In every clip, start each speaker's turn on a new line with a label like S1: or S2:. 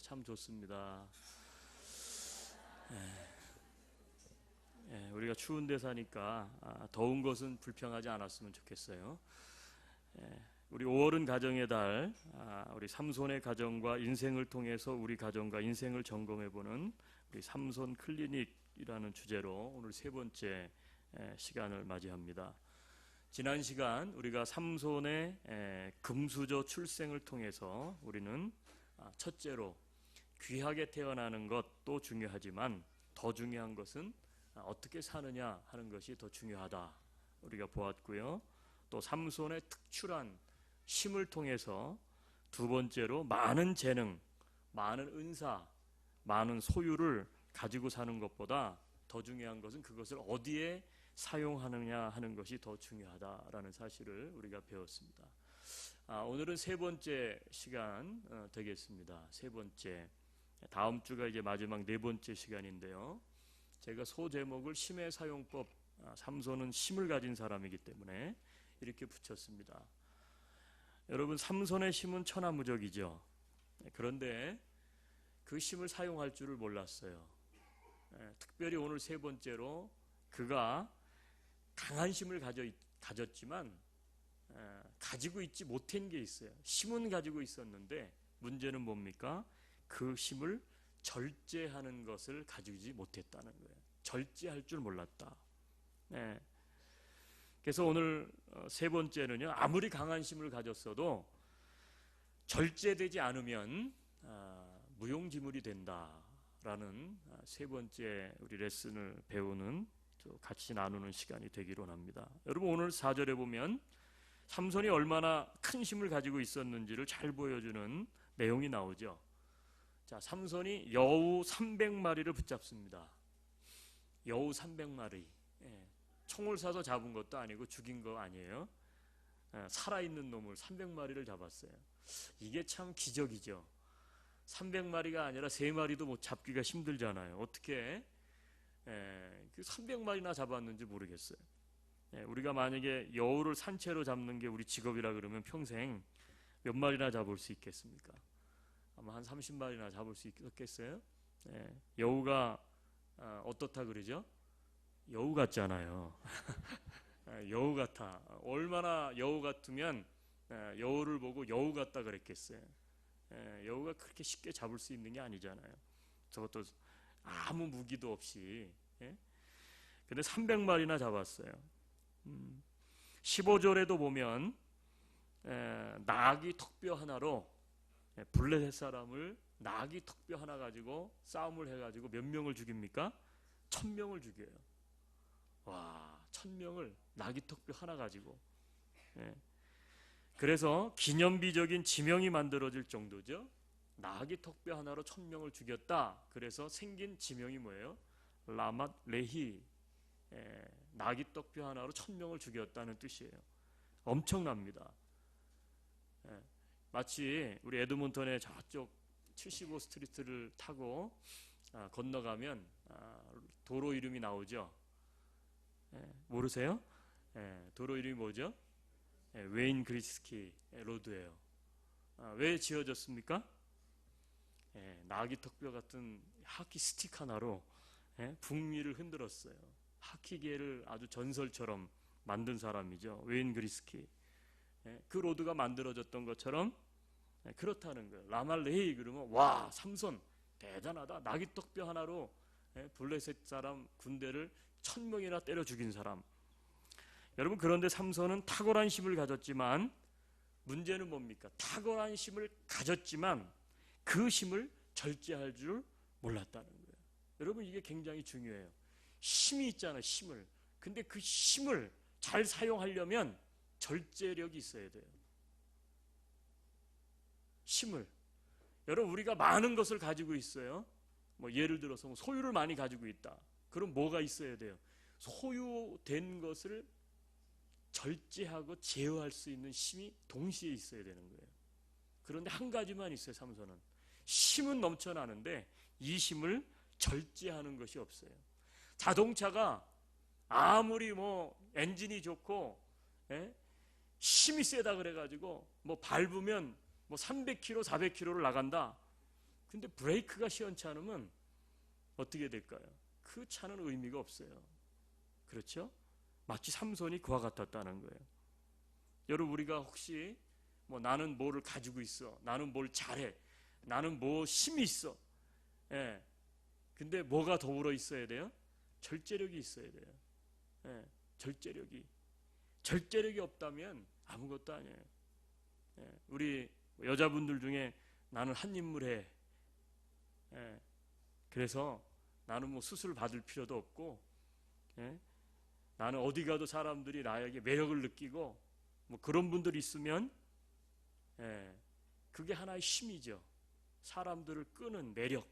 S1: 참 좋습니다. 우리가 추운 데 사니까 더운 것은 불평하지 않았으면 좋겠어요. 우리 5월은 가정의 달, 우리 삼손의 가정과 인생을 통해서 우리 가정과 인생을 점검해보는 우리 삼손 클리닉이라는 주제로 오늘 세 번째 시간을 맞이합니다. 지난 시간 우리가 삼손의 금수저 출생을 통해서 우리는 첫째로 귀하게 태어나는 것도 중요하지만 더 중요한 것은 어떻게 사느냐 하는 것이 더 중요하다 우리가 보았고요. 또 삼손의 특출한 힘을 통해서 두 번째로 많은 재능, 많은 은사, 많은 소유를 가지고 사는 것보다 더 중요한 것은 그것을 어디에 사용하느냐 하는 것이 더 중요하다라는 사실을 우리가 배웠습니다. 오늘은 세 번째 시간 되겠습니다. 세 번째, 다음 주가 이제 마지막 네 번째 시간인데요. 제가 소제목을 힘의 사용법, 삼손은 힘을 가진 사람이기 때문에 이렇게 붙였습니다. 여러분, 삼손의 힘은 천하무적이죠. 그런데 그 힘을 사용할 줄을 몰랐어요. 특별히 오늘 세 번째로 그가 강한 힘을 가졌지만 가지고 있지 못한 게 있어요. 힘은 가지고 있었는데 문제는 뭡니까? 그 힘을 절제하는 것을 가지지 못했다는 거예요. 절제할 줄 몰랐다. 그래서 오늘 세 번째는요, 아무리 강한 힘을 가졌어도 절제되지 않으면 무용지물이 된다라는 세 번째 우리 레슨을 배우는, 같이 나누는 시간이 되기로 합니다. 여러분, 오늘 4절에 보면 삼손이 얼마나 큰 힘을 가지고 있었는지를 잘 보여주는 내용이 나오죠. 자, 삼손이 여우 300마리를 붙잡습니다. 여우 300마리. 총을 쏴서 잡은 것도 아니고 죽인 거 아니에요. 살아있는 놈을 300마리를 잡았어요. 이게 참 기적이죠. 300마리가 아니라 3마리도 못 잡기가 힘들잖아요. 어떻게 그 300마리나 잡았는지 모르겠어요. 우리가 만약에 여우를 산채로 잡는 게 우리 직업이라 그러면 평생 몇 마리나 잡을 수 있겠습니까? 아마 한 30마리나 잡을 수 있겠어요? 여우가 어떻다 그러죠? 여우 같잖아요. 여우 같아. 얼마나 여우 같으면 여우를 보고 여우 같다 그랬겠어요. 여우가 그렇게 쉽게 잡을 수 있는 게 아니잖아요. 저것도 아무 무기도 없이. 근데 300마리나 잡았어요. 15절에도 보면 나귀 턱뼈 하나로 블레셋 사람을 나귀 턱뼈 하나 가지고 싸움을 해가지고 몇 명을 죽입니까? 1000명을 죽여요. 와, 1000명을 나귀 턱뼈 하나 가지고. 그래서 기념비적인 지명이 만들어질 정도죠. 나귀 턱뼈 하나로 1000명을 죽였다. 그래서 생긴 지명이 뭐예요? 라맛 레히. 나귀 턱뼈 하나로 1000명을 죽였다는 뜻이에요. 엄청납니다. 마치 우리 에드몬턴의 저쪽 75 스트리트를 타고 건너가면 도로 이름이 나오죠. 모르세요? 도로 이름이 뭐죠? 웨인 그리스키 로드예요. 왜 지어졌습니까? 나귀 턱뼈 같은 하키 스틱 하나로 북미를 흔들었어요. 하키계를 아주 전설처럼 만든 사람이죠. 웨인 그리스키. 그 로드가 만들어졌던 것처럼 그렇다는 거예요. 라말레히 그러면 와, 삼손 대단하다. 나귀 턱뼈 하나로 블레셋 사람 군대를 1000명이나 때려 죽인 사람. 여러분, 그런데 삼손은 탁월한 힘을 가졌지만 문제는 뭡니까? 탁월한 힘을 가졌지만 그 힘을 절제할 줄 몰랐다는 거예요. 여러분, 이게 굉장히 중요해요. 힘이 있잖아요, 힘을. 근데 그 힘을 잘 사용하려면 절제력이 있어야 돼요. 힘을. 여러분, 우리가 많은 것을 가지고 있어요. 예를 들어서 소유를 많이 가지고 있다. 그럼 뭐가 있어야 돼요? 소유된 것을 절제하고 제어할 수 있는 힘이 동시에 있어야 되는 거예요. 그런데 한 가지만 있어요, 삼손은. 힘은 넘쳐나는데 이 힘을 절제하는 것이 없어요. 자동차가 아무리 엔진이 좋고 힘이 세다 그래가지고 밟으면 300km, 400km를 나간다. 근데 브레이크가 시원치 않으면 어떻게 될까요? 그 차는 의미가 없어요. 그렇죠? 마치 삼손이 그와 같았다는 거예요. 여러분, 우리가 혹시 뭐 나는 뭐를 가지고 있어, 나는 뭘 잘해, 나는 뭐 힘이 있어, 예. 근데 뭐가 더불어 있어야 돼요? 절제력이 있어야 돼요. 예. 절제력이 없다면 아무것도 아니에요. 예. 우리 여자분들 중에 나는 한 인물 해, 예. 그래서 나는 뭐 수술 받을 필요도 없고, 예. 나는 어디 가도 사람들이 나에게 매력을 느끼고, 뭐 그런 분들이 있으면, 예. 그게 하나의 힘이죠. 사람들을 끄는 매력.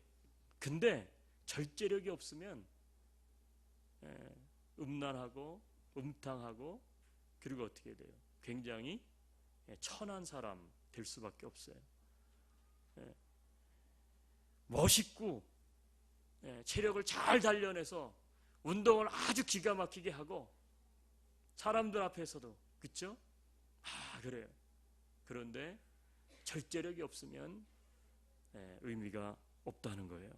S1: 근데 절제력이 없으면, 예. 음란하고 음탕하고, 그리고 어떻게 돼요? 굉장히 천한 사람 될 수밖에 없어요. 예. 멋있고, 예. 체력을 잘 단련해서 운동을 아주 기가 막히게 하고 사람들 앞에서도, 그렇죠? 그래요. 그런데 절제력이 없으면 의미가 없다는 거예요.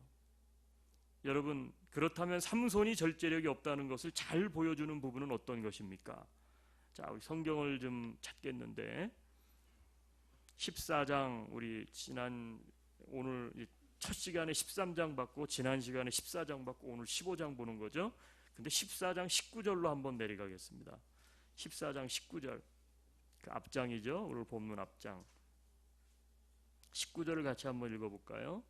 S1: 여러분, 그렇다면 삼손이 절제력이 없다는 것을 잘 보여주는 부분은 어떤 것입니까? 자, 우리 성경을 좀 찾겠는데 14장, 우리 오늘 첫 시간에 13장 받고 지난 시간에 14장 받고 오늘 15장 보는 거죠. 근데 14장 19절로 한번 내려가겠습니다. 14장 19절, 그 앞장이죠. 오늘 본문 앞장 19절을 같이 한번 읽어볼까요?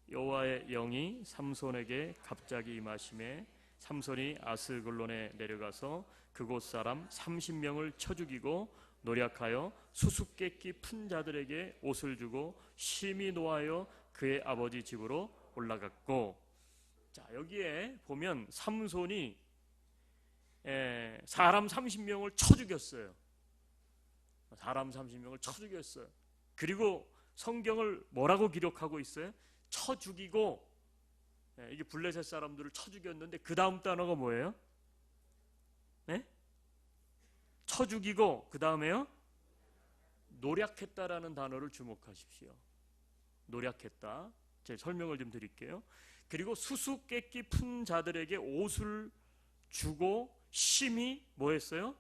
S1: 여호와의 영이 삼손에게 갑자기 임하심에 삼손이 아스글론에 내려가서 그곳 사람 30명을 쳐 죽이고 노략하여 수수께끼 푼 자들에게 옷을 주고 심히 노하여 그의 아버지 집으로 올라갔고. 자, 여기에 보면 삼손이 사람 30명을 쳐 죽였어요. 사람 30명을 쳐 죽였어요. 그리고 성경을 뭐라고 기록하고 있어요? 쳐 죽이고, 이게 블레셋 사람들을 쳐 죽였는데 그 다음 단어가 뭐예요? 네? 쳐 죽이고 그 다음에요? 노략했다라는 단어를 주목하십시오. 노략했다. 제가 설명을 좀 드릴게요. 그리고 수수께끼 푼 자들에게 옷을 주고 심히 뭐 했어요?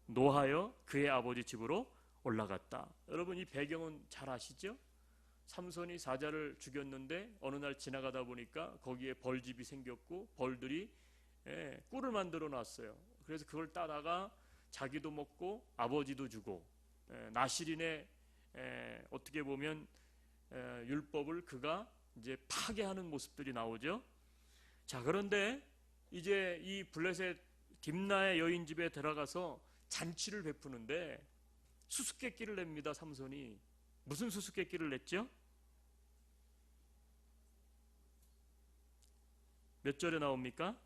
S1: 노하여 그의 아버지 집으로 올라갔다. 여러분, 이 배경은 잘 아시죠? 삼손이 사자를 죽였는데 어느 날 지나가다 보니까 거기에 벌집이 생겼고 벌들이 꿀을 만들어 놨어요. 그래서 그걸 따다가 자기도 먹고 아버지도 주고, 나실인의 어떻게 보면 율법을 그가 이제 파괴하는 모습들이 나오죠. 자, 그런데 이제 이 블레셋 딥나의 여인 집에 들어가서 잔치를 베푸는데 수수께끼를 냅니다. 삼손이. 무슨 수수께끼를 냈죠? 몇 절에 나옵니까?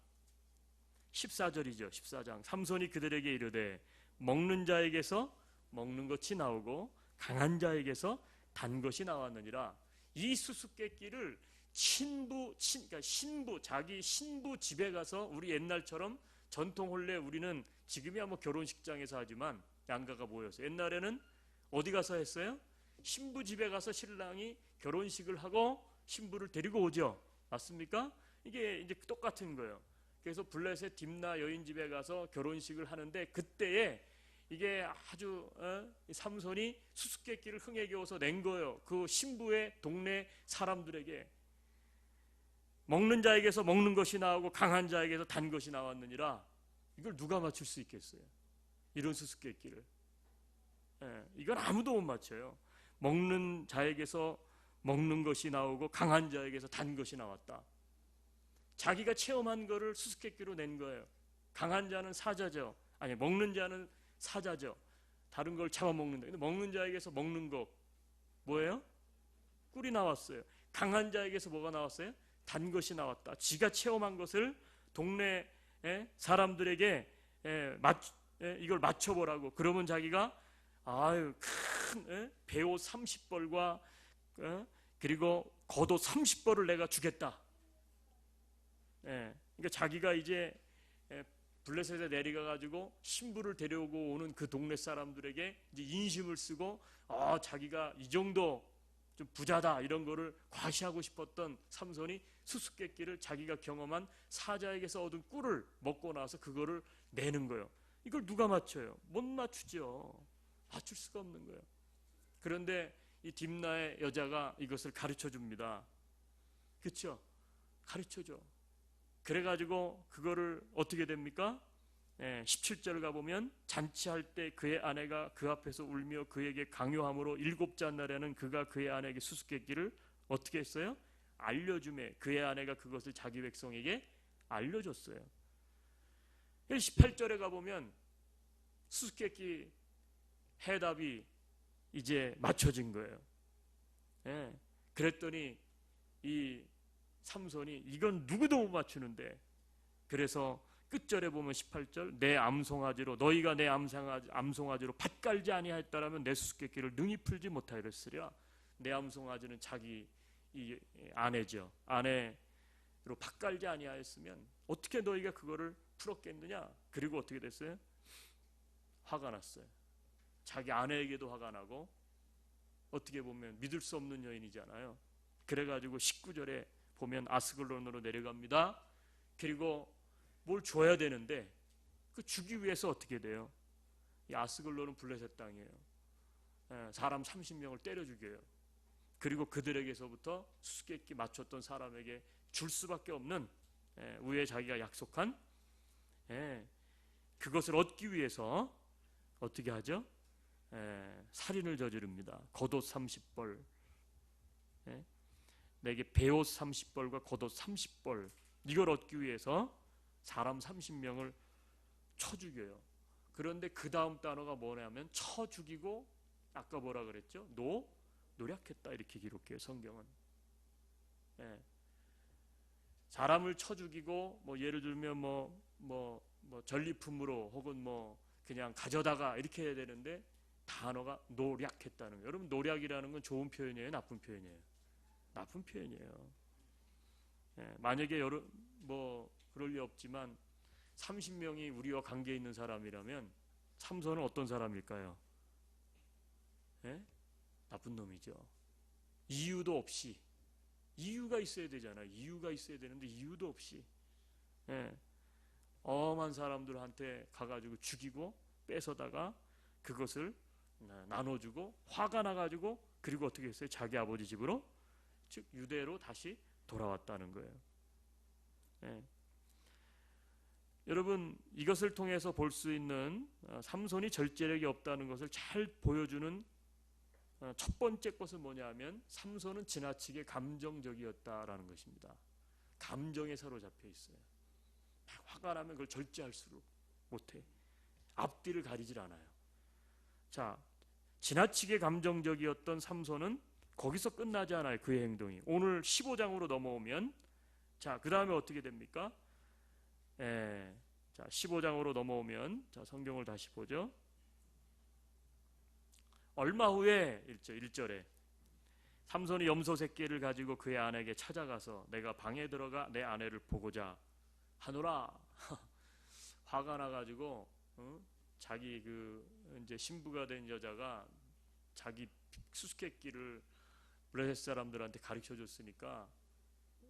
S1: 14절이죠. 14장. 삼손이 그들에게 이르되 먹는 자에게서 먹는 것이 나오고 강한 자에게서 단 것이 나왔느니라. 이 수수께끼를 그러니까 신부, 자기 신부 집에 가서, 우리 옛날처럼 전통 혼례, 우리는 지금이야 뭐 결혼식장에서 하지만 양가가 모여서, 옛날에는 어디 가서 했어요? 신부 집에 가서 신랑이 결혼식을 하고 신부를 데리고 오죠. 맞습니까? 이게 이제 똑같은 거예요. 그래서 블레셋 딥나 여인 집에 가서 결혼식을 하는데, 그때에 이게 아주 삼손이 수수께끼를 흥에 겨워서 낸 거예요. 그 신부의 동네 사람들에게. 먹는 자에게서 먹는 것이 나오고 강한 자에게서 단 것이 나왔느니라. 이걸 누가 맞출 수 있겠어요? 이런 수수께끼를. 이건 아무도 못 맞춰요. 먹는 자에게서 먹는 것이 나오고 강한 자에게서 단 것이 나왔다. 자기가 체험한 거를 수수께끼로 낸 거예요. 강한 자는 사자죠. 아니, 먹는 자는 사자죠. 다른 걸 잡아먹는다. 근데 먹는 자에게서 먹는 거 뭐예요? 꿀이 나왔어요. 강한 자에게서 뭐가 나왔어요? 단 것이 나왔다. 지가 체험한 것을 동네 사람들에게 이걸 맞춰보라고. 그러면 자기가 큰 배옷 30벌과 그리고 겉옷 30벌을 내가 주겠다. 그러니까 자기가 이제 블레셋에 내려가가지고 신부를 데려오고 오는 그 동네 사람들에게 이제 인심을 쓰고, 자기가 이 정도 좀 부자다 이런 거를 과시하고 싶었던 삼손이 수수께끼를 자기가 경험한 사자에게서 얻은 꿀을 먹고 나서 그거를 내는 거예요. 이걸 누가 맞춰요? 못 맞추죠. 맞출 수가 없는 거예요. 그런데 이 딥나의 여자가 이것을 가르쳐 줍니다. 그렇죠? 가르쳐 줘. 그래가지고 그거를 어떻게 됩니까? 17절 가보면 잔치할 때 그의 아내가 그 앞에서 울며 그에게 강요함으로 7잔날에는 그가 그의 아내에게 수수께끼를 어떻게 했어요? 알려주매 그의 아내가 그것을 자기 백성에게 알려줬어요. 18절에 가보면 수수께끼 해답이 이제 맞춰진 거예요. 그랬더니 이 삼손이 이건 누구도 못 맞추는데, 그래서 끝절에 보면 18절 내 암송아지로 너희가 내 암송아지로 밭 깔지 아니하였다라면 내 수수께끼를 능히 풀지 못하였으랴. 내 암송아지는 자기 이 아내죠. 아내로 밭 깔지 아니하였으면 어떻게 너희가 그거를 풀었겠느냐. 그리고 어떻게 됐어요? 화가 났어요. 자기 아내에게도 화가 나고, 어떻게 보면 믿을 수 없는 여인이잖아요. 그래가지고 19절에 보면 아스글론으로 내려갑니다. 그리고 뭘 줘야 되는데 그 주기 위해서 어떻게 돼요? 이 아스글론은 블레셋 땅이에요. 사람 30명을 때려 죽여요. 그리고 그들에게서부터 수수께끼 맞췄던 사람에게 줄 수밖에 없는 위에 자기가 약속한 그것을 얻기 위해서 어떻게 하죠? 살인을 저지릅니다. 겉옷 30벌, 내게 베옷 30벌과 겉옷 30벌, 이걸 얻기 위해서 사람 30명을 쳐 죽여요. 그런데 그 다음 단어가 뭐냐면 쳐 죽이고, 아까 뭐라 그랬죠? 노략했다 이렇게 기록해요. 성경은. 사람을 쳐 죽이고, 뭐 예를 들면 뭐 전리품으로 혹은 뭐 그냥 가져다가 이렇게 해야 되는데 단어가 노략했다는 거예요. 여러분, 노략이라는 건 좋은 표현이에요, 나쁜 표현이에요? 나쁜 표현이에요. 만약에 뭐 그럴 리 없지만 30명이 우리와 관계 있는 사람이라면 삼손은 어떤 사람일까요? 나쁜 놈이죠. 이유도 없이. 이유가 있어야 되잖아요. 이유가 있어야 되는데 이유도 없이 엄한 사람들한테 가가지고 죽이고 뺏어다가 그것을 나눠주고 화가 나가지고, 그리고 어떻게 했어요? 자기 아버지 집으로, 즉 유대로 다시 돌아왔다는 거예요. 여러분, 이것을 통해서 볼 수 있는 삼손이 절제력이 없다는 것을 잘 보여주는 첫 번째 것은 뭐냐면 삼손은 지나치게 감정적이었다라는 것입니다. 감정에 사로잡혀 있어요. 화가 나면 그걸 절제할 수를 못해. 앞뒤를 가리질 않아요. 자, 지나치게 감정적이었던 삼손은 거기서 끝나지 않아요. 그의 행동이. 오늘 15장으로 넘어오면, 자, 그 다음에 어떻게 됩니까? 자, 15장으로 넘어오면, 자, 성경을 다시 보죠. 얼마 후에 1절에 삼손이 염소 새끼를 가지고 그의 아내에게 찾아가서 내가 방에 들어가 내 아내를 보고자 하노라. 화가 나가지고 자기 이제 신부가 된 여자가 자기 수수께끼를 블레셋 사람들한테 가르쳐 줬으니까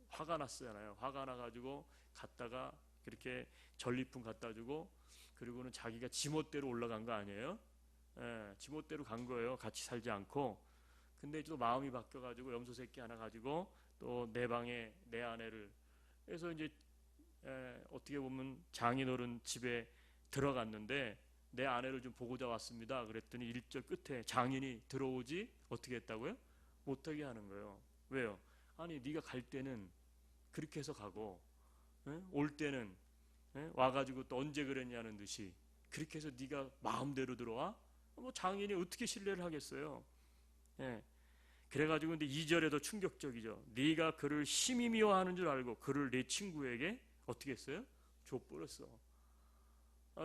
S1: 화가 났잖아요. 화가 나가지고 갔다가 그렇게 전리품 갖다 주고, 그리고는 자기가 지멋대로 올라간 거 아니에요? 지멋대로 간 거예요. 같이 살지 않고. 근데 또 마음이 바뀌어가지고 염소 새끼 하나 가지고 또 내 방에 내 아내를, 그래서 이제 어떻게 보면 장인어른 집에 들어갔는데 내 아내를 좀 보고자 왔습니다. 그랬더니 1절 끝에 장인이 들어오지 어떻게 했다고요? 못하게 하는 거예요. 왜요? 아니 네가 갈 때는 그렇게 해서 가고 올 때는 와가지고 또 언제 그랬냐는 듯이 그렇게 해서 네가 마음대로 들어와? 뭐 장인이 어떻게 신뢰를 하겠어요? 그래가지고 근데 2절에도 충격적이죠. 네가 그를 심히 미워하는 줄 알고 그를 네 친구에게 어떻게 했어요? 줘버렸어.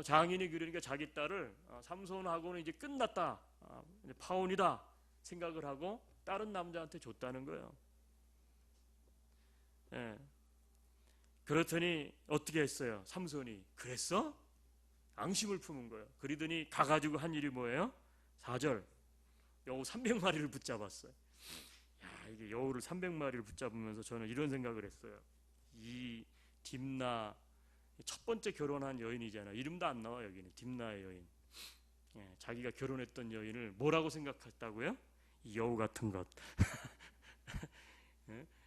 S1: 장인이 그러니까 자기 딸을 삼손하고는 이제 끝났다, 이제 파혼이다 생각을 하고 다른 남자한테 줬다는 거예요. 그렇더니 어떻게 했어요? 삼손이 그랬어? 앙심을 품은 거예요. 그러더니 가가지고 한 일이 뭐예요? 4절, 여우 300마리를 붙잡았어요. 이게 여우를 300마리를 붙잡으면서 저는 이런 생각을 했어요. 이 딥나 첫 번째 결혼한 여인이잖아요. 이름도 안 나와 여기는. 딥나의 여인. 자기가 결혼했던 여인을 뭐라고 생각했다고요? 이 여우 같은 것.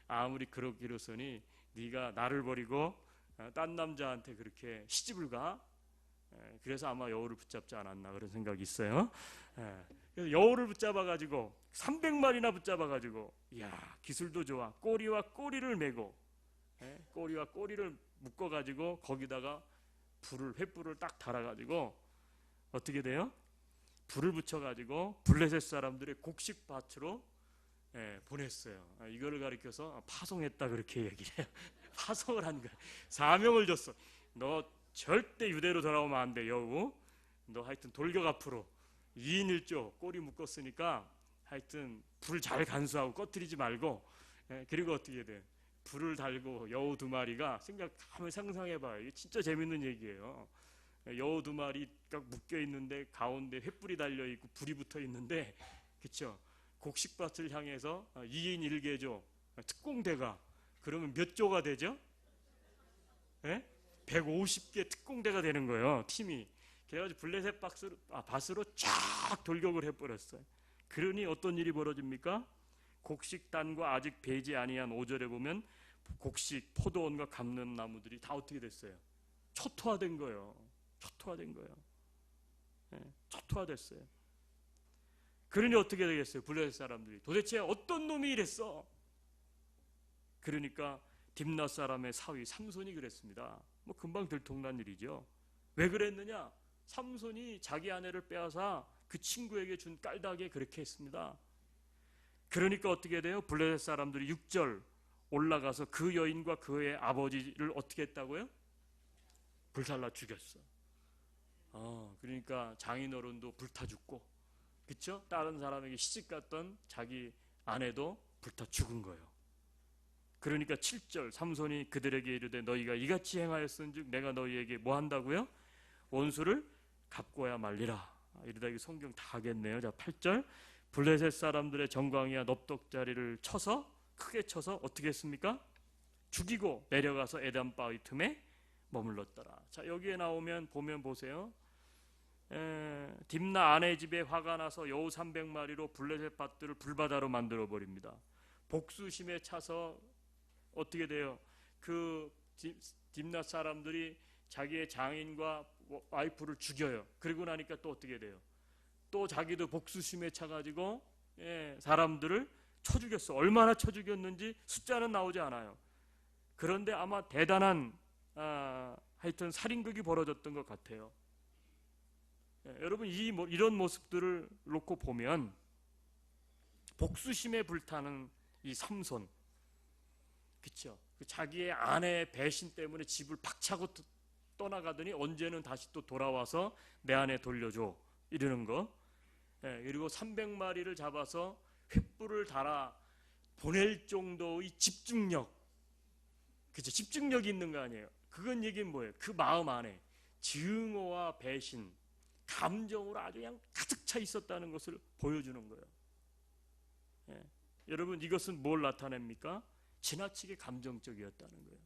S1: 아무리 그러기로서니 네가 나를 버리고 딴 남자한테 그렇게 시집을 가? 그래서 아마 여우를 붙잡지 않았나 그런 생각이 있어요. 그래서 여우를 붙잡아가지고 300마리나 붙잡아가지고, 이야 기술도 좋아. 꼬리와 꼬리를 메고, 꼬리와 꼬리를 묶어가지고 거기다가 횃불을 딱 달아가지고 어떻게 돼요? 불을 붙여가지고 블레셋 사람들의 곡식밭으로 보냈어요. 이거를 가리켜서 파송했다 그렇게 얘기해요. 파송을 한 거야. 사명을 줬어. 너 절대 유대로 돌아오면 안 돼, 여우. 너 하여튼 돌격 앞으로 2인 1조 꼬리 묶었으니까 하여튼 불 잘 간수하고 꺼뜨리지 말고, 그리고 어떻게 돼? 불을 달고 여우 2마리가 한번 상상해봐요. 이게 진짜 재밌는 얘기예요. 여우 2마리가 묶여 있는데 가운데 횃불이 달려 있고 불이 붙어 있는데, 그렇죠? 곡식밭을 향해서 2인 1개조 특공대가 그러면 몇 조가 되죠? 150개 특공대가 되는 거예요. 팀이. 그래가지고 블레셋 밭으로 쫙 돌격을 해버렸어요. 그러니 어떤 일이 벌어집니까? 곡식단과 아직 배지 아니한 5절에 보면 곡식, 포도원과 감는 나무들이 다 어떻게 됐어요? 초토화된 거예요. 초토화된 거예요. 초토화됐어요. 그러니 어떻게 되겠어요? 블레셋 사람들이 도대체 어떤 놈이 이랬어? 그러니까 딥나 사람의 사위 삼손이 그랬습니다. 뭐 금방 들통난 일이죠. 왜 그랬느냐? 삼손이 자기 아내를 빼앗아 그 친구에게 준 깔닭에 그렇게 했습니다. 그러니까 어떻게 돼요? 블레셋 사람들이 6절 올라가서 그 여인과 그의 아버지를 어떻게 했다고요? 불살라 죽였어. 그러니까 장인어른도 불타 죽고, 그쵸? 다른 사람에게 시집갔던 자기 아내도 불타 죽은 거예요. 그러니까 7절 삼손이 그들에게 이르되 너희가 이같이 행하였은즉 내가 너희에게 뭐 한다고요? 원수를 갚고야 말리라. 이러다 이 성경 다 하겠네요. 자, 8절 블레셋 사람들의 정광이와 넙독자리를 쳐서 크게 쳐서 어떻게 했습니까? 죽이고 내려가서 에단 바위 틈에 머물렀더라. 자, 여기에 나오면 보면 보세요. 딥나 아내 집에 화가 나서 여우 300마리로 블레셋 밭들을 불바다로 만들어 버립니다. 복수심에 차서 어떻게 돼요? 그 딥나 사람들이 자기의 장인과 와이프를 죽여요. 그리고 나니까 또 어떻게 돼요? 또 자기도 복수심에 차가지고 사람들을 쳐 죽였어. 얼마나 쳐 죽였는지 숫자는 나오지 않아요. 그런데 아마 대단한 하여튼 살인극이 벌어졌던 것 같아요. 여러분 이런 모습들을 놓고 보면 복수심에 불타는 이 삼손, 그렇죠? 자기의 아내의 배신 때문에 집을 박차고 떠나가더니 언제는 다시 또 돌아와서 내 아내 돌려줘 이러는 거. 그리고 300마리를 잡아서 횃불을 달아 보낼 정도의 집중력, 그렇죠? 집중력이 있는 거 아니에요? 그건 얘기는 뭐예요? 그 마음 안에 증오와 배신, 감정으로 아주 그냥 가득 차 있었다는 것을 보여주는 거예요. 여러분 이것은 뭘 나타냅니까? 지나치게 감정적이었다는 거예요.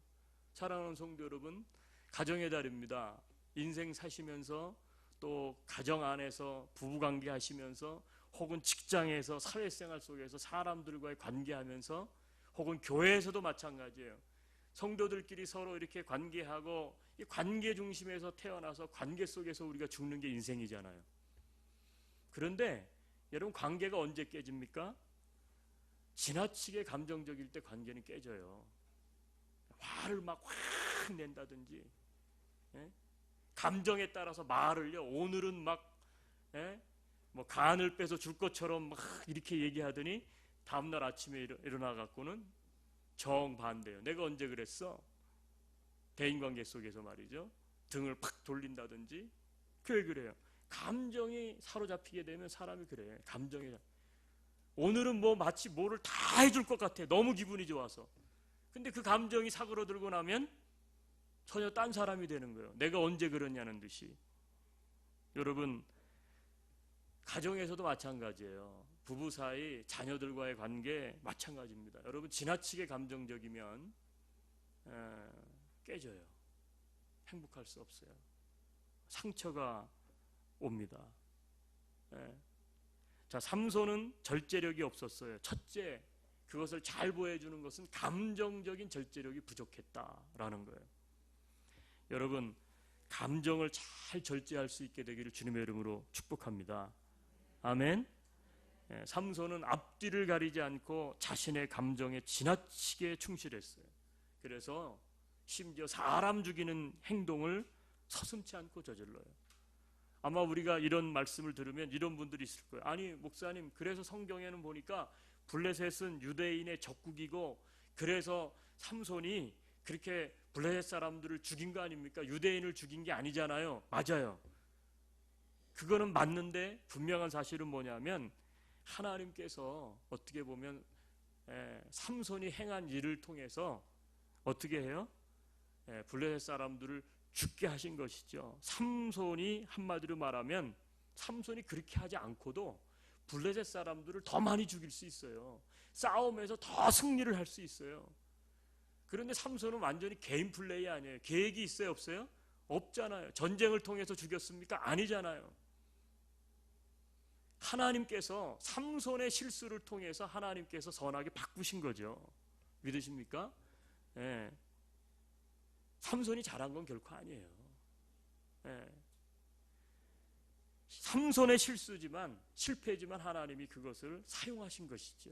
S1: 사랑하는 성도 여러분, 가정의 달입니다. 인생 사시면서 또 가정 안에서 부부관계 하시면서 혹은 직장에서 사회생활 속에서 사람들과의 관계하면서 혹은 교회에서도 마찬가지예요. 성도들끼리 서로 이렇게 관계하고 이 관계 중심에서 태어나서 관계 속에서 우리가 죽는 게 인생이잖아요. 그런데 여러분 관계가 언제 깨집니까? 지나치게 감정적일 때 관계는 깨져요. 화를 막 확 낸다든지, 감정에 따라서 말을요 오늘은 막 뭐 간을 빼서 줄 것처럼 막 이렇게 얘기하더니 다음날 아침에 일어나 갖고는 정반대예요. 내가 언제 그랬어? 대인관계 속에서 말이죠. 등을 팍 돌린다든지. 왜 그래요? 감정이 사로잡히게 되면 사람이 그래. 감정이 오늘은 뭐 마치 뭐를 다 해줄 것 같아. 너무 기분이 좋아서. 근데 그 감정이 사그러들고 나면 전혀 딴 사람이 되는 거예요. 내가 언제 그러냐는 듯이. 여러분 가정에서도 마찬가지예요. 부부 사이, 자녀들과의 관계 마찬가지입니다. 여러분 지나치게 감정적이면 깨져요. 행복할 수 없어요. 상처가 옵니다. 자, 삼손은 절제력이 없었어요. 첫째, 그것을 잘 보여주는 것은 감정적인 절제력이 부족했다라는 거예요. 여러분, 감정을 잘 절제할 수 있게 되기를 주님의 이름으로 축복합니다. 아멘. 삼손은 앞뒤를 가리지 않고 자신의 감정에 지나치게 충실했어요. 그래서 심지어 사람 죽이는 행동을 서슴지 않고 저질러요. 아마 우리가 이런 말씀을 들으면 이런 분들이 있을 거예요. 아니 목사님, 그래서 성경에는 보니까 블레셋은 유대인의 적국이고 그래서 삼손이 그렇게 블레셋 사람들을 죽인 거 아닙니까? 유대인을 죽인 게 아니잖아요. 맞아요. 그거는 맞는데 분명한 사실은 뭐냐면 하나님께서 어떻게 보면 삼손이 행한 일을 통해서 어떻게 해요? 블레셋 사람들을 죽게 하신 것이죠. 삼손이 한마디로 말하면 삼손이 그렇게 하지 않고도 블레셋 사람들을 더 많이 죽일 수 있어요. 싸움에서 더 승리를 할 수 있어요. 그런데 삼손은 완전히 개인 플레이 아니에요. 계획이 있어요, 없어요? 없잖아요. 전쟁을 통해서 죽였습니까? 아니잖아요. 하나님께서 삼손의 실수를 통해서 하나님께서 선하게 바꾸신 거죠. 믿으십니까? 예. 삼손이 잘한 건 결코 아니에요. 예. 삼손의 실수지만 실패지만 하나님이 그것을 사용하신 것이죠.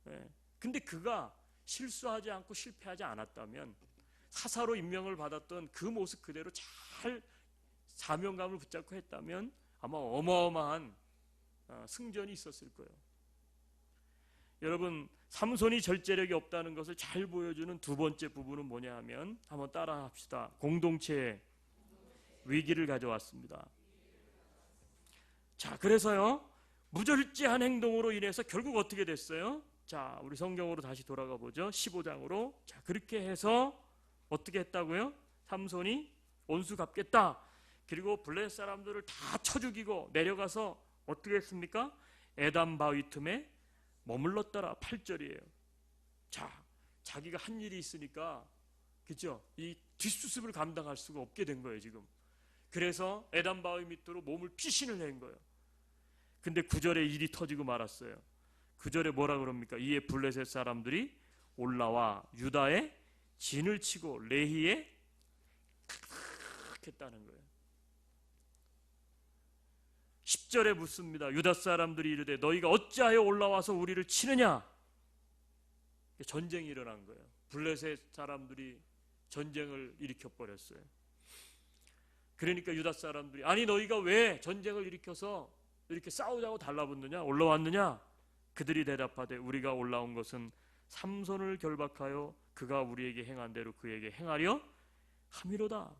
S1: 예. 근데 그가 실수하지 않고 실패하지 않았다면 사사로 임명을 받았던 그 모습 그대로 잘 사명감을 붙잡고 했다면 아마 어마어마한 승전이 있었을 거예요. 여러분, 삼손이 절제력이 없다는 것을 잘 보여주는 두 번째 부분은 뭐냐 하면 한번 따라 합시다. 공동체의 위기를 가져왔습니다. 자, 그래서요, 무절제한 행동으로 인해서 결국 어떻게 됐어요? 자, 우리 성경으로 다시 돌아가 보죠. 15장으로. 자, 그렇게 해서 어떻게 했다고요? 삼손이 원수 갚겠다. 그리고 블레셋 사람들을 다 쳐 죽이고 내려가서 어떻게 했습니까? 에담 바위 틈에 머물렀더라. 8절이에요. 자, 자기가 한 일이 있으니까 그죠? 이 뒷수습을 감당할 수가 없게 된 거예요, 지금. 그래서 에담 바위 밑으로 몸을 피신을 낸 거예요. 근데 9절에 일이 터지고 말았어요. 9절에 뭐라 그럽니까? 이에 블레셋 사람들이 올라와 유다의 진을 치고 레히에 했다는 거예요. 10절에 묻습니다. 유다 사람들이 이르되 너희가 어찌하여 올라와서 우리를 치느냐? 전쟁이 일어난 거예요. 블레셋 사람들이 전쟁을 일으켜 버렸어요. 그러니까 유다 사람들이 아니 너희가 왜 전쟁을 일으켜서 이렇게 싸우자고 달라붙느냐? 올라왔느냐? 그들이 대답하되 우리가 올라온 것은 삼손을 결박하여 그가 우리에게 행한 대로 그에게 행하려 함이로다.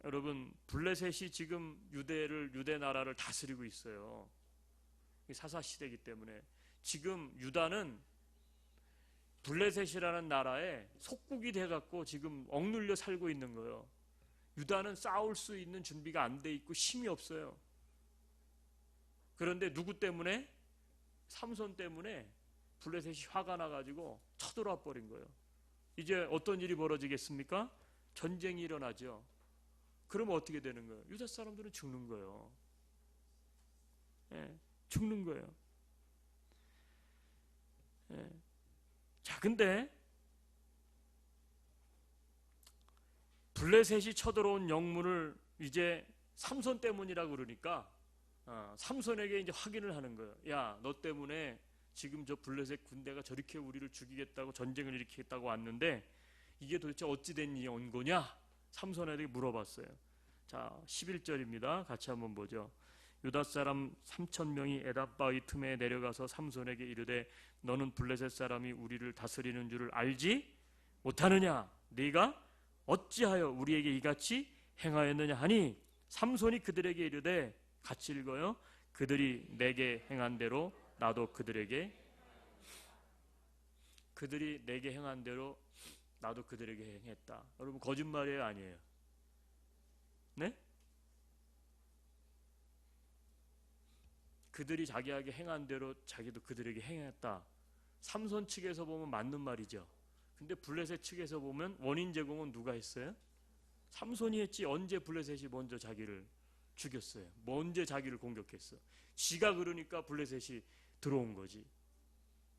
S1: 여러분, 블레셋이 지금 유대 나라를 다스리고 있어요. 사사 시대이기 때문에 지금 유다는 블레셋이라는 나라에 속국이 돼갖고 지금 억눌려 살고 있는 거예요. 유다는 싸울 수 있는 준비가 안 돼 있고 힘이 없어요. 그런데 누구 때문에? 삼손 때문에 블레셋이 화가 나가지고 쳐들어와 버린 거예요. 이제 어떤 일이 벌어지겠습니까? 전쟁이 일어나죠. 그러면 어떻게 되는 거예요? 유다 사람들은 죽는 거예요. 예, 죽는 거예요. 예. 자, 근데 블레셋이 쳐들어온 영문을 이제 삼손 때문이라고 그러니까 삼손에게 이제 확인을 하는 거예요. 야, 너 때문에 지금 저 블레셋 군대가 저렇게 우리를 죽이겠다고 전쟁을 일으키겠다고 왔는데 이게 도대체 어찌 된 일이 온 거냐? 삼손에게 물어봤어요. 자, 11절입니다. 같이 한번 보죠. 유다 사람 3,000명이 에답바위 틈에 내려가서 삼손에게 이르되 너는 블레셋 사람이 우리를 다스리는 줄을 알지 못하느냐? 네가 어찌하여 우리에게 이같이 행하였느냐 하니 삼손이 그들에게 이르되 같이 읽어요. 그들이 내게 행한 대로 나도 그들에게 행한 대로 나도 그들에게 행했다. 여러분 거짓말이에요, 아니에요? 네? 그들이 자기에게 행한 대로 자기도 그들에게 행했다. 삼손 측에서 보면 맞는 말이죠. 근데 블레셋 측에서 보면 원인 제공은 누가 했어요? 삼손이 했지. 언제 블레셋이 먼저 자기를 죽였어요? 언제 자기를 공격했어? 지가 그러니까 블레셋이 들어온 거지.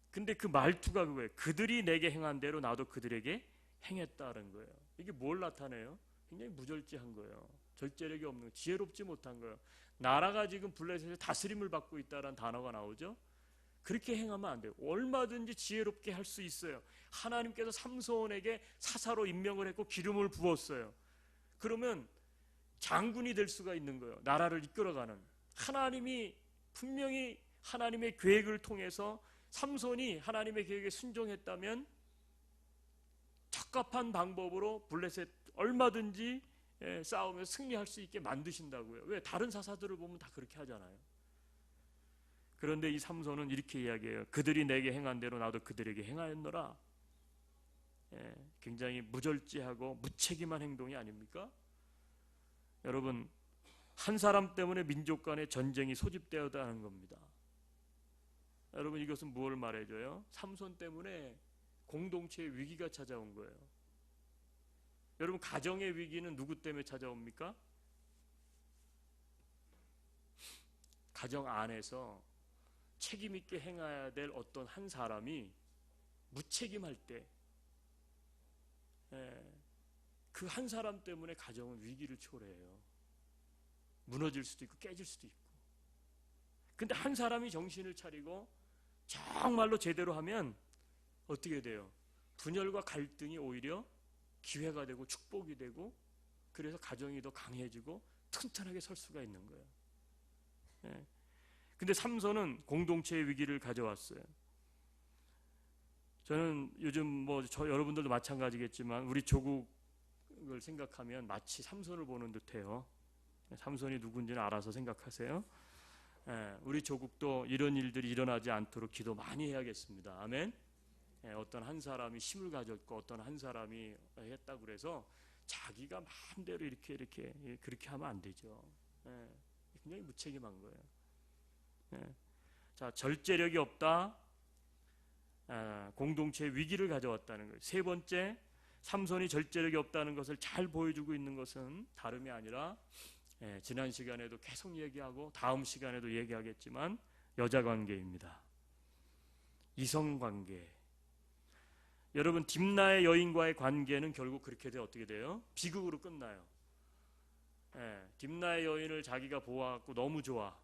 S1: 근데 그 말투가 그거예요. 그들이 내게 행한 대로 나도 그들에게 행했다는 거예요. 이게 뭘 나타내요? 굉장히 무절제한 거예요. 절제력이 없는 거예요. 지혜롭지 못한 거예요. 나라가 지금 블레셋의 다스림을 받고 있다는 단어가 나오죠. 그렇게 행하면 안 돼요. 얼마든지 지혜롭게 할 수 있어요. 하나님께서 삼손에게 사사로 임명을 했고 기름을 부었어요. 그러면 장군이 될 수가 있는 거예요. 나라를 이끌어가는. 하나님이 분명히 하나님의 계획을 통해서 삼손이 하나님의 계획에 순종했다면 적합한 방법으로 블레셋 얼마든지 싸우며 승리할 수 있게 만드신다고요. 왜? 다른 사사들을 보면 다 그렇게 하잖아요. 그런데 이 삼손은 이렇게 이야기해요. 그들이 내게 행한 대로 나도 그들에게 행하였노라. 굉장히 무절제하고 무책임한 행동이 아닙니까? 여러분, 한 사람 때문에 민족 간의 전쟁이 소집되었다는 겁니다. 여러분, 이것은 무엇을 말해줘요? 삼손 때문에 공동체의 위기가 찾아온 거예요. 여러분, 가정의 위기는 누구 때문에 찾아옵니까? 가정 안에서 책임 있게 행해야 될 어떤 한 사람이 무책임할 때, 그 한 사람 때문에 가정은 위기를 초래해요. 무너질 수도 있고 깨질 수도 있고. 근데 한 사람이 정신을 차리고 정말로 제대로 하면 어떻게 돼요? 분열과 갈등이 오히려 기회가 되고 축복이 되고, 그래서 가정이 더 강해지고 튼튼하게 설 수가 있는 거예요. 근데 삼손은 공동체의 위기를 가져왔어요. 저는 요즘 여러분들도 마찬가지겠지만 우리 조국을 생각하면 마치 삼손을 보는 듯해요. 삼손이 누군지는 알아서 생각하세요. 우리 조국도 이런 일들이 일어나지 않도록 기도 많이 해야겠습니다. 아멘. 어떤 한 사람이 힘을 가졌고 어떤 한 사람이 했다고 그래서 자기가 마음대로 그렇게 하면 안 되죠. 굉장히 무책임한 거예요. 자, 절제력이 없다. 공동체의 위기를 가져왔다는 거예요. 세 번째, 삼손이 절제력이 없다는 것을 잘 보여주고 있는 것은 다름이 아니라 지난 시간에도 계속 얘기하고 다음 시간에도 얘기하겠지만 여자 관계입니다. 이성 관계. 여러분, 딥나의 여인과의 관계는 결국 그렇게 어떻게 돼요? 비극으로 끝나요. 딥나의 여인을 자기가 보아갖고 너무 좋아.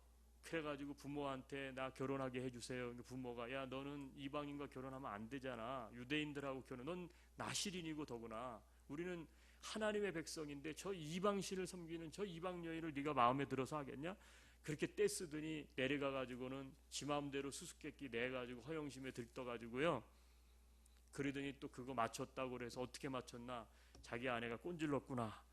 S1: 그래가지고 부모한테 나 결혼하게 해주세요. 부모가 야, 너는 이방인과 결혼하면 안 되잖아. 유대인들하고 넌 나실인이고 더구나 우리는 하나님의 백성인데 저 이방신을 섬기는 저 이방 여인을 네가 마음에 들어서 하겠냐? 그렇게 떼쓰더니 내려가가지고는 지 마음대로 수수께끼 내가지고 허영심에 들떠가지고요. 그러더니 또 그거 맞췄다고 그래서 어떻게 맞췄나? 자기 아내가 꼰질렀구나.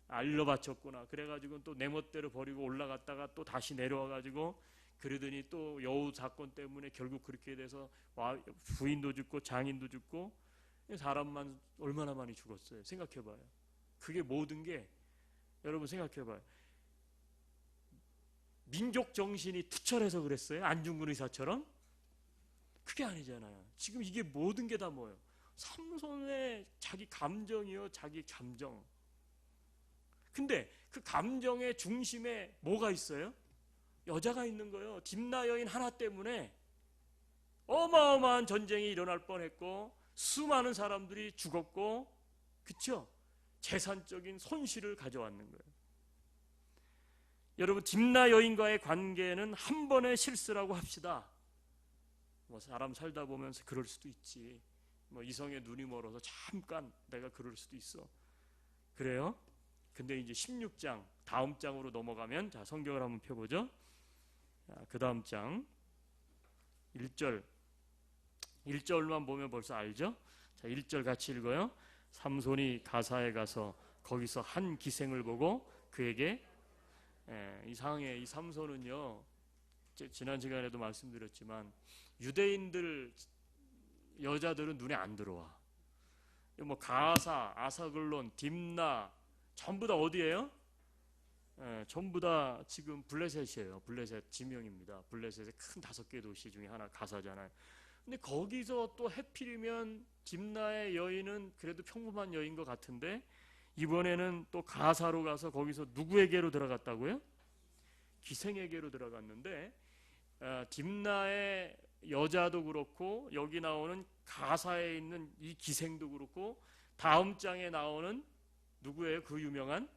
S1: 알려 바쳤구나. 그래가지고 또 내 멋대로 버리고 올라갔다가 또 다시 내려와가지고 그러더니 또 여우 사건 때문에 결국 그렇게 돼서 부인도 죽고 장인도 죽고 사람만 얼마나 많이 죽었어요. 생각해봐요. 그게 모든 게 여러분 생각해봐요. 민족 정신이 투철해서 그랬어요? 안중근 의사처럼? 그게 아니잖아요. 지금 이게 모든 게 다 뭐예요? 삼손의 자기 감정이요. 자기 감정. 근데 그 감정의 중심에 뭐가 있어요? 여자가 있는 거예요. 딥나 여인 하나 때문에 어마어마한 전쟁이 일어날 뻔했고 수많은 사람들이 죽었고, 그쵸? 재산적인 손실을 가져왔는 거예요. 여러분, 딥나 여인과의 관계는 한 번의 실수라고 합시다. 사람 살다 보면서 그럴 수도 있지. 이성의 눈이 멀어서 잠깐 내가 그럴 수도 있어. 그래요? 근데 이제 16장 다음 장으로 넘어가면, 자, 성경을 한번 펴보죠. 그 다음 장 1절만 보면 벌써 알죠? 자, 1절 같이 읽어요. 삼손이 가사에 가서 거기서 한 기생을 보고 그에게, 이상해. 이 삼손은요, 지난 시간에도 말씀드렸지만 유대인들 여자들은 눈에 안 들어와. 가사, 아사글론, 딥나 전부 다 어디예요? 전부 다 지금 블레셋이에요. 블레셋 지명입니다. 블레셋의 큰 5개 도시 중에 하나 가사잖아요. 근데 거기서 또 해필이면 딥나의 여인은 그래도 평범한 여인 것 같은데 이번에는 또 가사로 가서 거기서 누구에게로 들어갔다고요? 기생에게로 들어갔는데 딥나의 여자도 그렇고 여기 나오는 가사에 있는 이 기생도 그렇고 다음 장에 나오는 누구예요? 그 유명한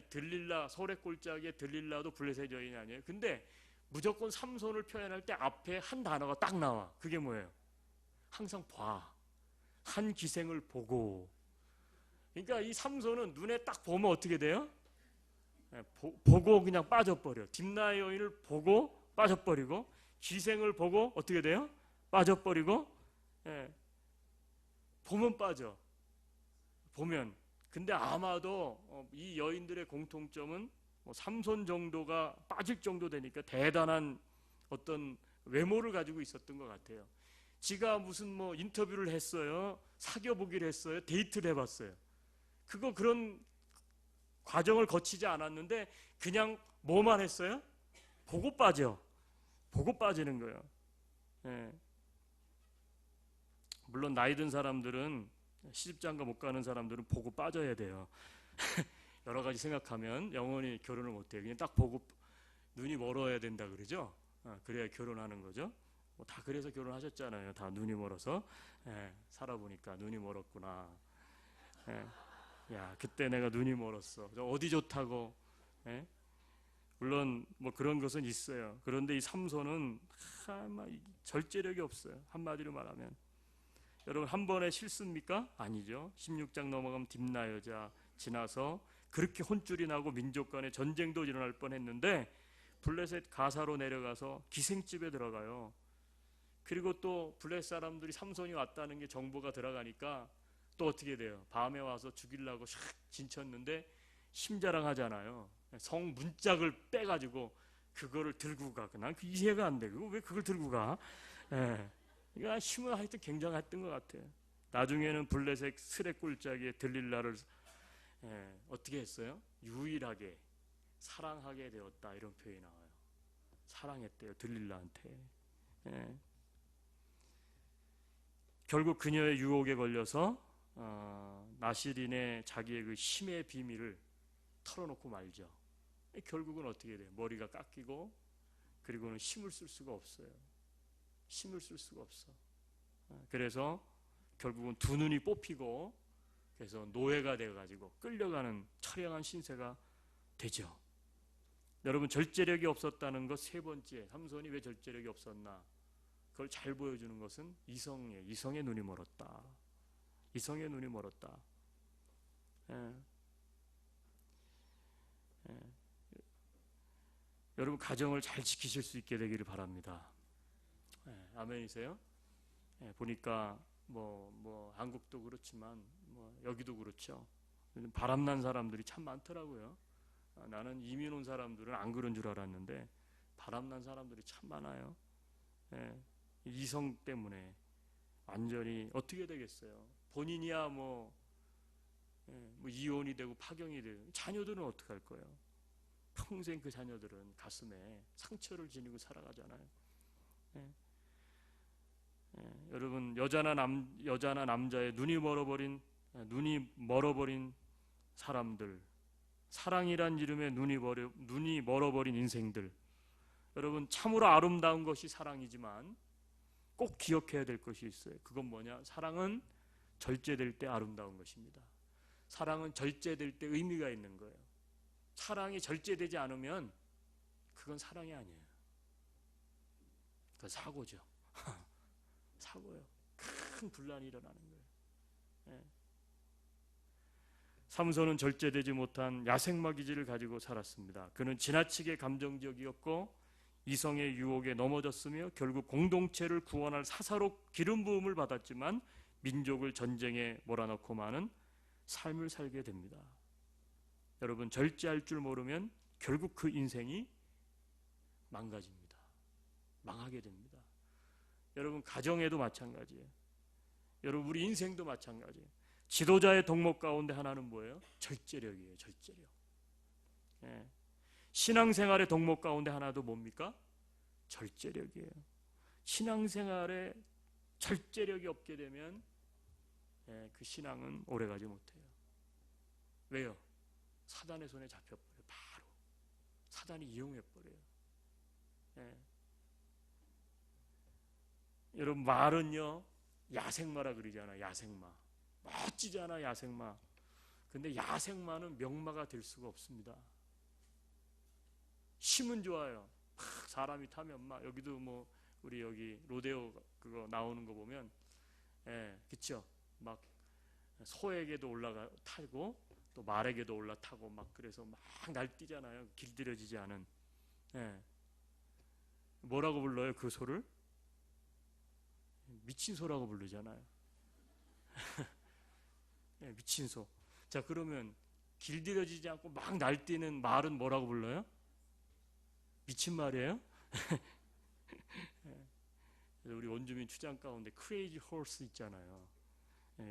S1: 들릴라, 소래골짜기의 들릴라도 블레셋 여인이 아니에요. 근데 무조건 삼손을 표현할 때 앞에 한 단어가 딱 나와. 그게 뭐예요? 항상 봐. 한 기생을 보고. 그러니까 이 삼손은 눈에 딱 보면 어떻게 돼요? 보고 그냥 빠져버려. 딥나의 여인을 보고 빠져버리고 기생을 보고 어떻게 돼요? 빠져버리고 보면 빠져. 보면. 근데 아마도 이 여인들의 공통점은 삼손 정도가 빠질 정도 되니까 대단한 어떤 외모를 가지고 있었던 것 같아요. 지가 무슨 인터뷰를 했어요. 사귀어보기를 했어요. 데이트를 해봤어요. 그런 과정을 거치지 않았는데 그냥 뭐만 했어요? 보고 빠져. 보고 빠지는 거예요. 물론 나이 든 사람들은 시집장가 못 가는 사람들은 보고 빠져야 돼요. 여러 가지 생각하면 영원히 결혼을 못 해요. 그냥 딱 보고 눈이 멀어야 된다 그러죠. 그래야 결혼하는 거죠. 다 그래서 결혼하셨잖아요. 다 눈이 멀어서. 살아보니까 눈이 멀었구나. 야, 그때 내가 눈이 멀었어. 어디 좋다고. 물론 그런 것은 있어요. 그런데 이 삼손은 절제력이 없어요. 한마디로 말하면. 여러분 한 번에 실수입니까? 아니죠. 16장 넘어가면 딥나 여자 지나서 그렇게 혼쭐이 나고 민족 간의 전쟁도 일어날 뻔했는데 블레셋 가사로 내려가서 기생집에 들어가요. 그리고 또 블레셋 사람들이 삼손이 왔다는 게 정보가 들어가니까 또 어떻게 돼요? 밤에 와서 죽이려고 샥 진쳤는데 심자랑하잖아요. 성 문짝을 빼가지고 그거를 들고 가. 난 그 이해가 안 돼. 왜 그걸 들고 가? 그러니까 힘은 하여튼 굉장했던 것 같아요. 나중에는 블레셋 스레골짜기에 들릴라를 어떻게 했어요? 유일하게 사랑하게 되었다 이런 표현이 나와요. 사랑했대요. 들릴라한테. 결국 그녀의 유혹에 걸려서 나시린의 자기의 그 힘의 비밀을 털어놓고 말죠. 결국은 어떻게 돼요? 머리가 깎이고 그리고는 힘을 쓸 수가 없어요. 힘을 쓸 수가 없어. 그래서 결국은 두 눈이 뽑히고 그래서 노예가 되어가지고 끌려가는 처량한 신세가 되죠. 여러분 절제력이 없었다는 것 세 번째. 삼손이 왜 절제력이 없었나? 그걸 잘 보여주는 것은 이성의 눈이 멀었다. 이성의 눈이 멀었다. 여러분 가정을 잘 지키실 수 있게 되기를 바랍니다. 아멘이세요? 보니까 한국도 그렇지만 여기도 그렇죠. 바람난 사람들이 참 많더라고요. 나는 이민 온 사람들은 안 그런 줄 알았는데 바람난 사람들이 참 많아요. 이성 때문에 완전히 어떻게 되겠어요? 본인이야 이혼이 되고 파경이 되고 자녀들은 어떻게 할 거예요? 평생 그 자녀들은 가슴에 상처를 지니고 살아가잖아요. 여러분 여자나 남자의 눈이 멀어버린 사람들, 사랑이란 이름의 눈이 멀어버린 인생들. 여러분 참으로 아름다운 것이 사랑이지만 꼭 기억해야 될 것이 있어요. 그건 뭐냐? 사랑은 절제될 때 아름다운 것입니다. 사랑은 절제될 때 의미가 있는 거예요. 사랑이 절제되지 않으면 그건 사랑이 아니에요. 그건 사고죠. 사고요. 큰 분란이 일어나는 거예요. 삼손은 절제되지 못한 야생마 기질을 가지고 살았습니다. 그는 지나치게 감정적이었고 이성의 유혹에 넘어졌으며 결국 공동체를 구원할 사사로 기름 부음을 받았지만 민족을 전쟁에 몰아넣고 마는 삶을 살게 됩니다. 여러분 절제할 줄 모르면 결국 그 인생이 망가집니다. 망하게 됩니다. 여러분 가정에도 마찬가지예요. 여러분 우리 인생도 마찬가지예요. 지도자의 덕목 가운데 하나는 뭐예요? 절제력이에요. 절제력. 예. 신앙생활의 덕목 가운데 하나도 뭡니까? 절제력이에요. 신앙생활에 절제력이 없게 되면 그 신앙은 오래가지 못해요. 왜요? 사단의 손에 잡혀버려요. 바로 사단이 이용해버려요. 여러분, 말은요 야생마라 그러잖아. 야생마 멋지잖아. 야생마. 근데 야생마는 명마가 될 수가 없습니다. 힘은 좋아요. 사람이 타면 막, 여기도 뭐 우리 여기 로데오 그거 나오는 거 보면 그쵸? 막 소에게도 올라가 타고 또 말에게도 올라타고 막, 그래서 막 날뛰잖아요. 길들여지지 않은. 뭐라고 불러요 그 소를? 미친 소라고 부르잖아요. 미친 소. 자, 그러면 길들여지지 않고 막 날뛰는 말은 뭐라고 불러요? 미친 말이에요? 우리 원주민 추장 가운데 크레이지 홀스 있잖아요.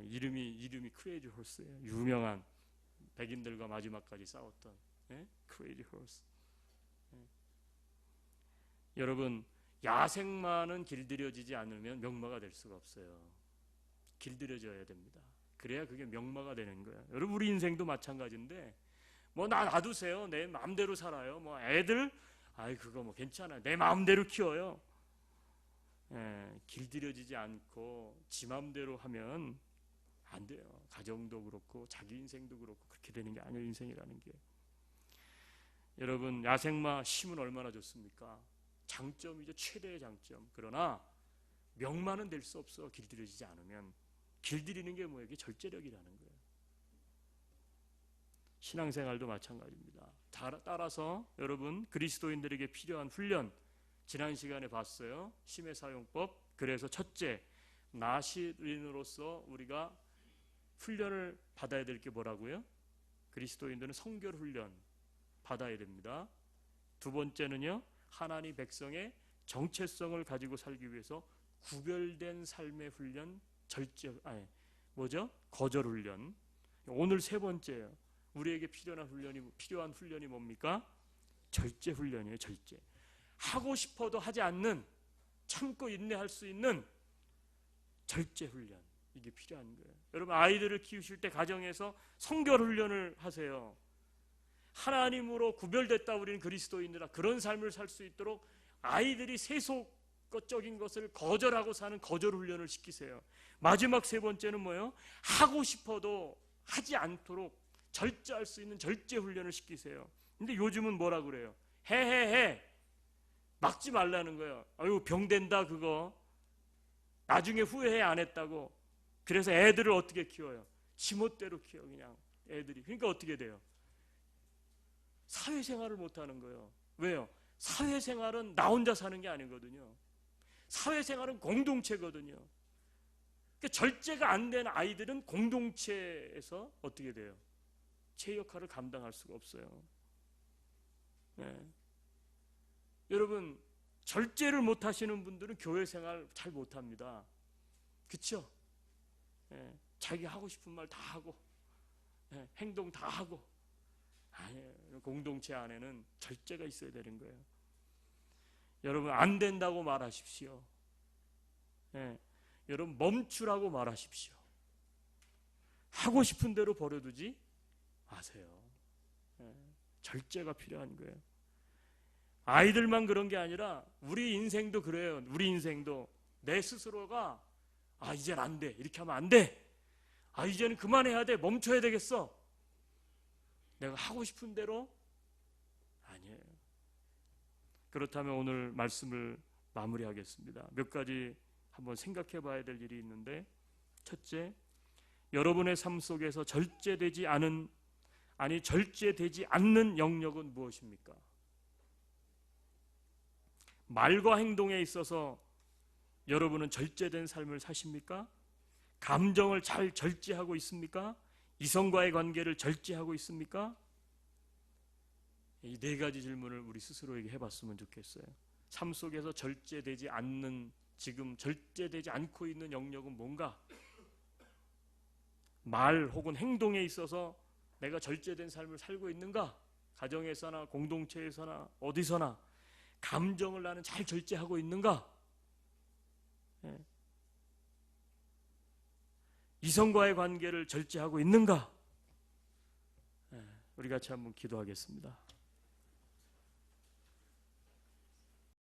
S1: 이름이 크레이지 홀스예요. 유명한 백인들과 마지막까지 싸웠던 크레이지 홀스. 여러분, 야생마는 길들여지지 않으면 명마가 될 수가 없어요. 길들여져야 됩니다. 그래야 그게 명마가 되는 거예요. 여러분, 우리 인생도 마찬가지인데, 뭐 놔두세요. 내 마음대로 살아요. 뭐 애들, 아이 그거 뭐 괜찮아요. 내 마음대로 키워요. 길들여지지 않고 지 마음대로 하면 안 돼요. 가정도 그렇고 자기 인생도 그렇고 그렇게 되는 게 아니에요. 인생이라는 게. 여러분, 야생마 힘은 얼마나 좋습니까? 장점이죠. 최대의 장점. 그러나 명마는 될 수 없어. 길들여지지 않으면. 길들이는 게 뭐예요? 이게 절제력이라는 거예요. 신앙생활도 마찬가지입니다. 따라서 여러분, 그리스도인들에게 필요한 훈련, 지난 시간에 봤어요. 심의 사용법. 그래서 첫째, 나시린으로서 우리가 훈련을 받아야 될 게 뭐라고요? 그리스도인들은 성결 훈련 받아야 됩니다. 두 번째는요, 하나님 백성의 정체성을 가지고 살기 위해서 구별된 삶의 훈련, 거절 훈련. 오늘 세 번째예요. 우리에게 필요한 훈련이 뭡니까? 절제 훈련이에요. 절제. 하고 싶어도 하지 않는, 참고 인내할 수 있는 절제 훈련. 이게 필요한 거예요. 여러분, 아이들을 키우실 때 가정에서 성결 훈련을 하세요. 하나님으로 구별됐다 우리는 그리스도인들아, 그런 삶을 살 수 있도록 아이들이 세속적인 것을 거절하고 사는 거절 훈련을 시키세요. 마지막 세 번째는 뭐예요? 하고 싶어도 하지 않도록 절제할 수 있는 절제 훈련을 시키세요. 근데 요즘은 뭐라 그래요? 해 막지 말라는 거예요. 아유, 병된다 그거. 나중에 후회해 안 했다고. 그래서 애들을 어떻게 키워요? 지멋대로 키워 그냥 애들이. 그러니까 어떻게 돼요? 사회생활을 못하는 거예요. 왜요? 사회생활은 나 혼자 사는 게 아니거든요. 사회생활은 공동체거든요. 그러니까 절제가 안 된 아이들은 공동체에서 어떻게 돼요? 제 역할을 감당할 수가 없어요. 여러분, 절제를 못하시는 분들은 교회생활 잘 못합니다. 그렇죠? 자기 하고 싶은 말 다 하고 행동 다 하고. 아니에요. 공동체 안에는 절제가 있어야 되는 거예요. 여러분, 안 된다고 말하십시오. 여러분, 멈추라고 말하십시오. 하고 싶은 대로 버려두지 마세요. 절제가 필요한 거예요. 아이들만 그런 게 아니라 우리 인생도 그래요. 우리 인생도 내 스스로가 이젠 안 돼. 이렇게 하면 안 돼. 이제는 그만해야 돼. 멈춰야 되겠어. 내가 하고 싶은 대로 아니에요. 그렇다면 오늘 말씀을 마무리하겠습니다. 몇 가지 한번 생각해 봐야 될 일이 있는데, 첫째, 여러분의 삶 속에서 절제되지 않는 영역은 무엇입니까? 말과 행동에 있어서 여러분은 절제된 삶을 사십니까? 감정을 잘 절제하고 있습니까? 이성과의 관계를 절제하고 있습니까? 이 네 가지 질문을 우리 스스로에게 해봤으면 좋겠어요. 삶 속에서 절제되지 않고 있는 영역은 뭔가? 말 혹은 행동에 있어서 내가 절제된 삶을 살고 있는가? 가정에서나 공동체에서나 어디서나 감정을 나는 잘 절제하고 있는가? 이성과의 관계를 절제하고 있는가? 우리 같이 한번 기도하겠습니다.